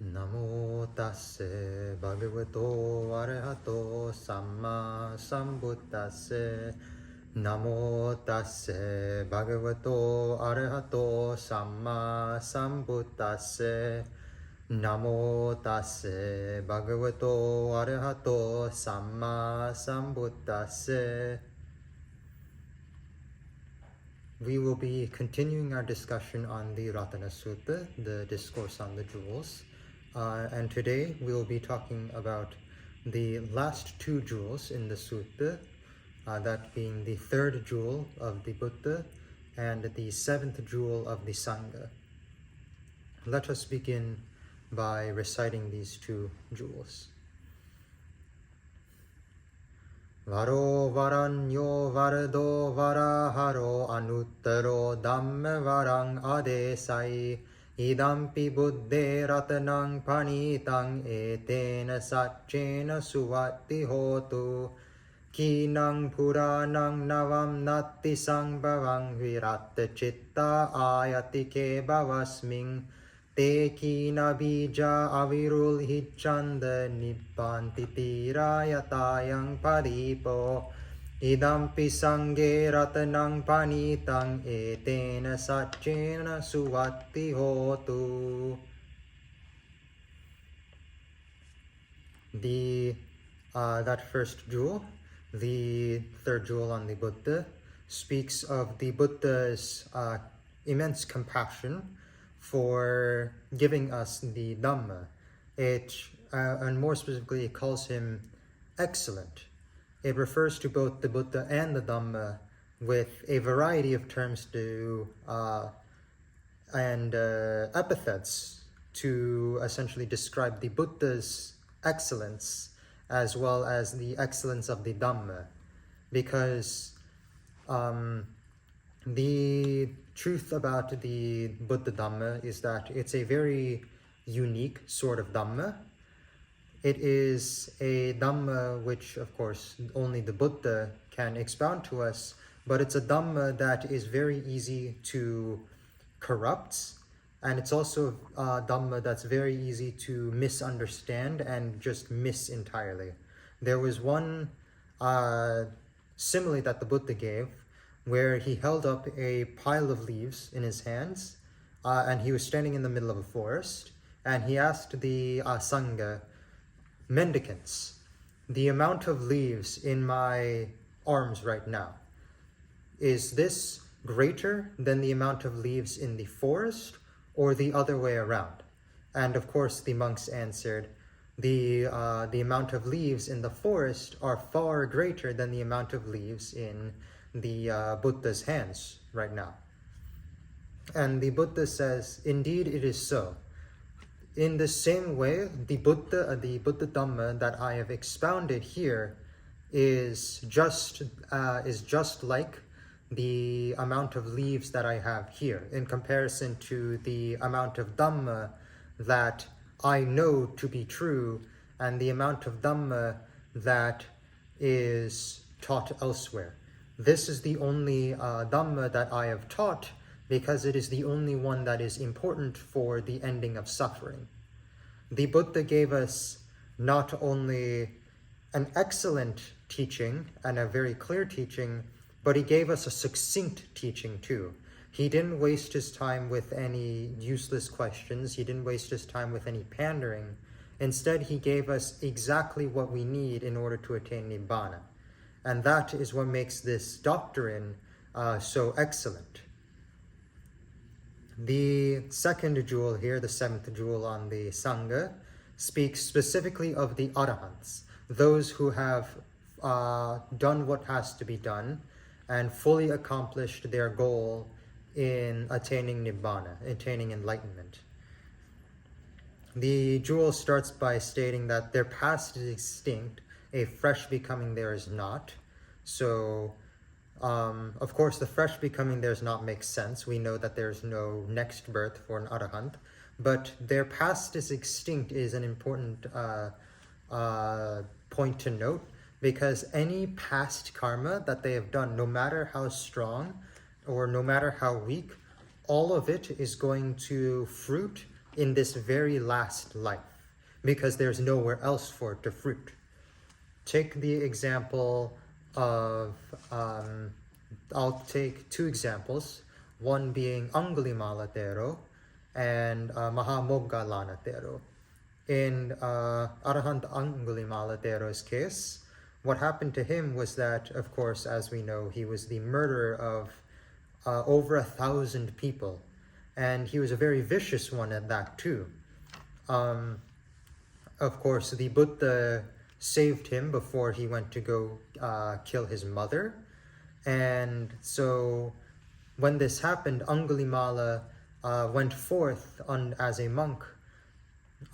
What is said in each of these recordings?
Namo tasse bhagavato arahato samma sambuddhasse. Namo tasse bhagavato arahato samma sambuddhasse. Namo tasse bhagavato arahato samma sambuddhasse. We will be continuing our discussion on the Ratana Sutta, the discourse on the jewels. And today we will be talking about the last two jewels in the sutta, that being the third jewel of the Buddha and the seventh jewel of the Sangha. Let us begin by reciting these two jewels. Varo varanyo varado varaharo anuttaro dhamme varang adesai idampi buddhe ratanang panitang etena satchena suvatti hotu kinang puranang navam natti sangbhavang viratta chitta ayati ke bhavasming te kina bija avirul hichanda nibbanti tirayatayang padipo idampi sanghe ratanang panitang etena satchena suvatti hotu. That first jewel, the third jewel on the Buddha, speaks of the Buddha's immense compassion for giving us the Dhamma. And more specifically, it calls him excellent. It refers to both the Buddha and the Dhamma with a variety of terms and epithets to essentially describe the Buddha's excellence as well as the excellence of the Dhamma, because the truth about the Buddha Dhamma is that it's a very unique sort of Dhamma. It is a Dhamma which, of course, only the Buddha can expound to us, but it's a Dhamma that is very easy to corrupt, and it's also a Dhamma that's very easy to misunderstand and just miss entirely. There was one simile that the Buddha gave where he held up a pile of leaves in his hands, and he was standing in the middle of a forest, and he asked the Sangha, mendicants, the amount of leaves in my arms right now, is this greater than the amount of leaves in the forest or the other way around? And of course the monks answered, the amount of leaves in the forest are far greater than the amount of leaves in the Buddha's hands right now. And the Buddha says, indeed it is so. In the same way, the Buddha Dhamma that I have expounded here is just like the amount of leaves that I have here in comparison to the amount of Dhamma that I know to be true and the amount of Dhamma that is taught elsewhere. This is the only Dhamma that I have taught because it is the only one that is important for the ending of suffering. The Buddha gave us not only an excellent teaching and a very clear teaching, but he gave us a succinct teaching too. He didn't waste his time with any useless questions. He didn't waste his time with any pandering. Instead, he gave us exactly what we need in order to attain Nibbana. And that is what makes this doctrine so excellent. The second jewel here, the seventh jewel on the Sangha, speaks specifically of the Arahants, those who have done what has to be done and fully accomplished their goal in attaining Nibbana, attaining enlightenment. The jewel starts by stating that their past is extinct, a fresh becoming there is not. So, of course, the fresh becoming there is not makes sense. We know that there's no next birth for an Arahant, but their past is extinct is an important point to note, because any past karma that they have done, no matter how strong or no matter how weak, all of it is going to fruit in this very last life, because there's nowhere else for it to fruit. Take the example of, I'll take two examples, one being Angulimala Tero and Mahamoggalana Tero. In Arahant Angulimala Tero's case, what happened to him was that, of course, as we know, he was the murderer of over 1,000 people, and he was a very vicious one at that too. Of course, the Buddha saved him before he went to go kill his mother, and so when this happened, Angulimala went forth as a monk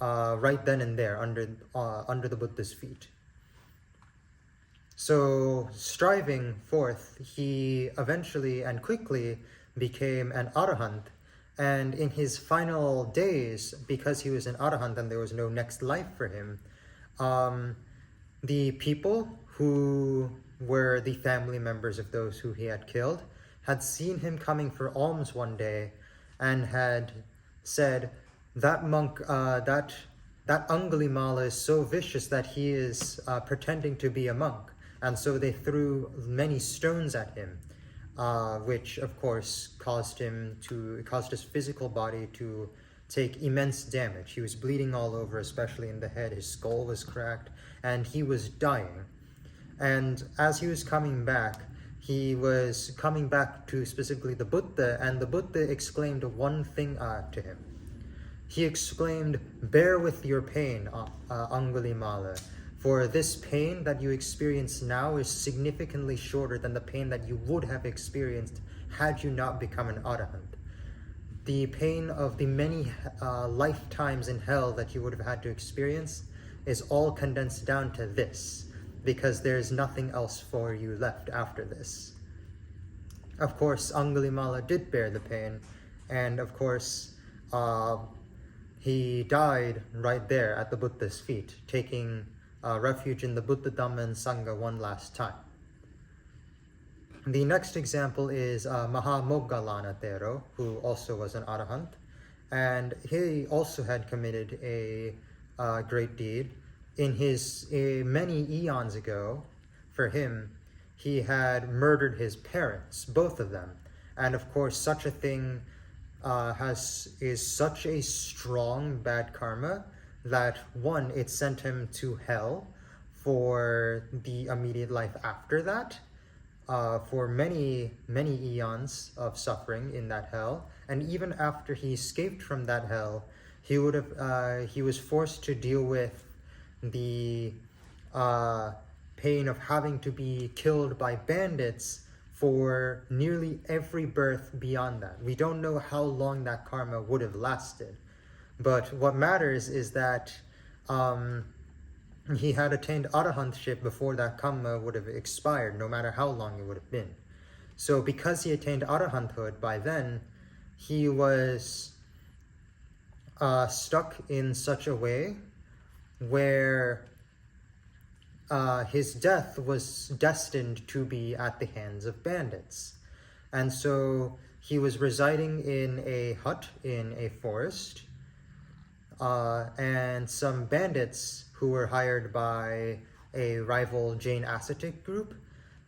right then and there under the Buddha's feet. So striving forth, he eventually and quickly became an arahant, and in his final days, because he was an arahant and there was no next life for him, the people who were the family members of those who he had killed had seen him coming for alms one day and had said, that monk, that Angulimala is so vicious that he is pretending to be a monk. And so they threw many stones at him, which of course caused his physical body to take immense damage. He was bleeding all over, especially in the head. His skull was cracked, and he was dying. And as he was coming back to specifically the Buddha, and the Buddha exclaimed one thing to him. He exclaimed, "Bear with your pain, Angulimala, for this pain that you experience now is significantly shorter than the pain that you would have experienced had you not become an arahant. The pain of the many lifetimes in hell that you would have had to experience is all condensed down to this, because there is nothing else for you left after this." Of course, Angulimala did bear the pain, and of course, he died right there at the Buddha's feet, taking refuge in the Buddha, Dhamma, and Sangha one last time. The next example is Mahamoggalana Tero, who also was an arahant, and he also had committed a great deed. In his many eons ago, for him, he had murdered his parents, both of them, and of course, such a thing is such a strong bad karma that one, it sent him to hell for the immediate life after that, for many eons of suffering in that hell, and even after he escaped from that hell, he was forced to deal with the pain of having to be killed by bandits for nearly every birth beyond that. We don't know how long that karma would have lasted, but what matters is that he had attained arahantship before that karma would have expired, no matter how long it would have been. So because he attained arahanthood by then, he was stuck in such a way where his death was destined to be at the hands of bandits. And so he was residing in a hut in a forest, and some bandits who were hired by a rival Jain ascetic group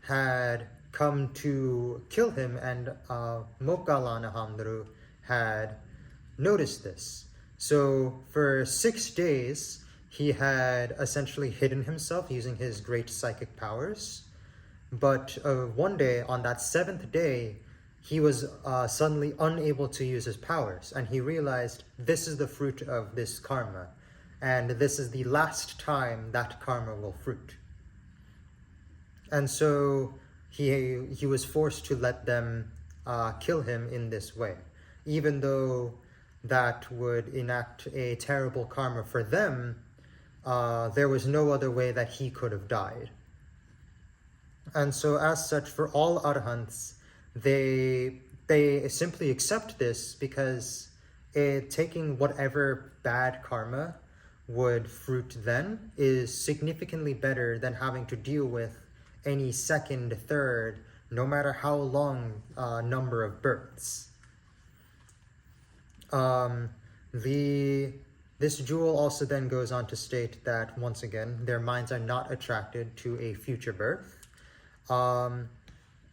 had come to kill him, and Moggalana Hamdaru had noticed this. So for 6 days, he had essentially hidden himself using his great psychic powers. But one day, on that 7th day, he was suddenly unable to use his powers, and he realized this is the fruit of this karma, and this is the last time that karma will fruit. And so he was forced to let them kill him in this way, even though that would enact a terrible karma for them. There was no other way that he could have died. And so as such, for all arahants, they simply accept this, because taking whatever bad karma would fruit then is significantly better than having to deal with any second, third, no matter how long number of births. This jewel also then goes on to state that, once again, their minds are not attracted to a future birth.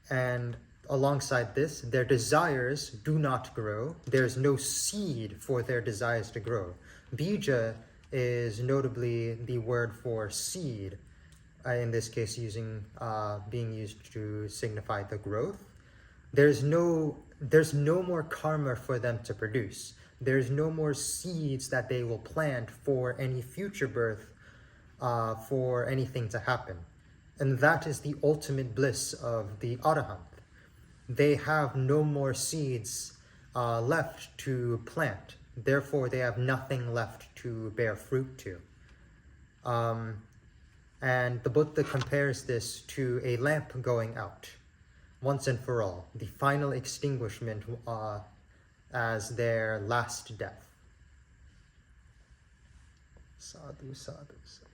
And alongside this, their desires do not grow. There's no seed for their desires to grow. Bija is notably the word for seed, in this case being used to signify the growth. There's no more karma for them to produce. There's no more seeds that they will plant for any future birth, for anything to happen. And that is the ultimate bliss of the Arahant. They have no more seeds left to plant. Therefore, they have nothing left to bear fruit to. And the Buddha compares this to a lamp going out, once and for all, the final extinguishment as their last death. Sadhu, sadhu, sadhu.